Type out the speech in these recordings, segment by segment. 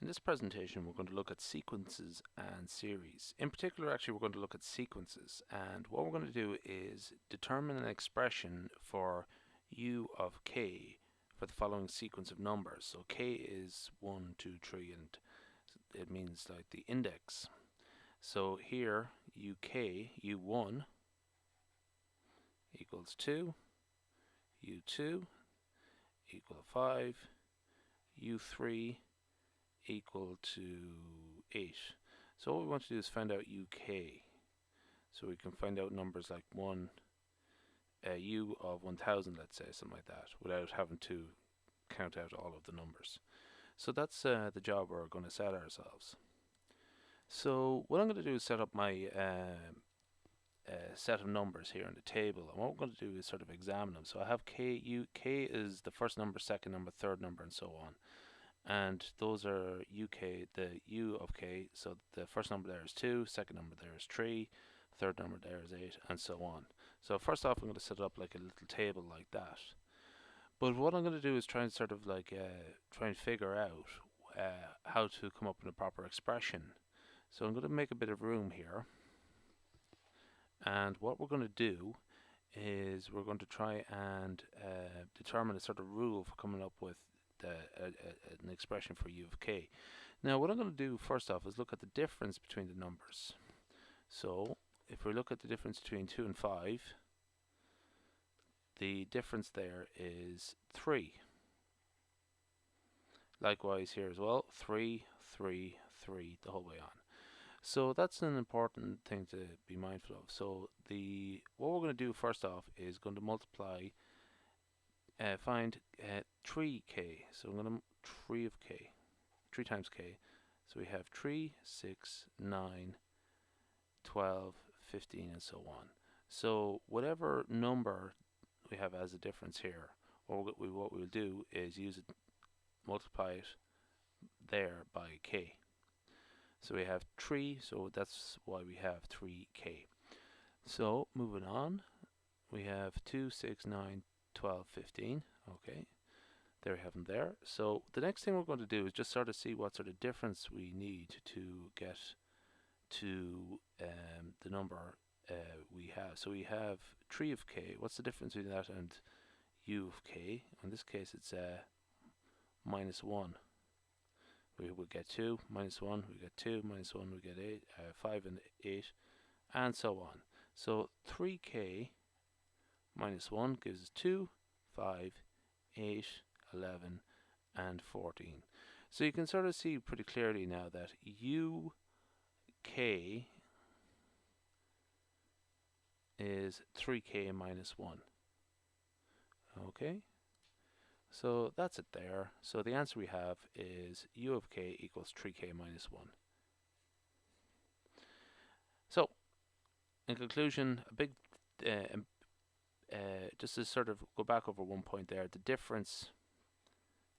In this presentation, we're going to look at sequences and series. In particular, actually, we're going to look at sequences, and what we're going to do is determine an expression for u of k for the following sequence of numbers. So k is 1, 2, 3, and it means like the index. So here, u1 equals 2, u2 equal 5, u3 equal to 8. So what we want to do is find out UK. So we can find out numbers like U of 1000, let's say, something like that, without having to count out all of the numbers. So that's the job we're going to set ourselves. So what I'm going to do is set up my set of numbers here in the table, and what we're going to do is sort of examine them. So I have K is the first number, second number, third number, and so on. And those are UK, the U of K, so the first number there is 2, second number there is 3, third number there is 8, and so on. So first off, I'm going to set it up like a little table like that. But what I'm going to do is try and sort of like try and figure out how to come up with a proper expression. So I'm going to make a bit of room here, and what we're going to do is we're going to try and determine a sort of rule for coming up with an expression for u of k. Now what I'm going to do first off is look at the difference between the numbers. So if we look at the difference between 2 and 5, the difference there is 3. Likewise here as well, 3, 3, 3, the whole way on. So that's an important thing to be mindful of. So what we're going to do first off is going to multiply find 3k. So I'm going to 3 of k, 3 times k. So we have 3, 6, 9, 12, 15, and so on. So whatever number we have as a difference here, what we'll do is use it, multiply it there by k. So we have 3, so that's why we have 3k. So moving on, we have 2, 6, 9, 12, 15. Okay, there we have them there. So the next thing we're going to do is just sort of see what sort of difference we need to get to the number we have. So we have 3 of k. What's the difference between that and u of k? In this case, it's minus 1. We will get 2, minus 1, we get 2, minus 1, we get 8, 5 and 8, and so on. So 3k minus 1 gives us 2, 5, 8, 11, and 14. So you can sort of see pretty clearly now that UK is 3k minus 1. Okay, so that's it there. So the answer we have is u of k equals 3k minus 1. So in conclusion, a big just to sort of go back over one point there, the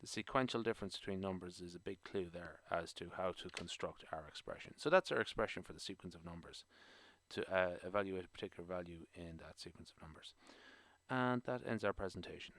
sequential difference between numbers is a big clue there as to how to construct our expression. So that's our expression for the sequence of numbers, to evaluate a particular value in that sequence of numbers. And that ends our presentation.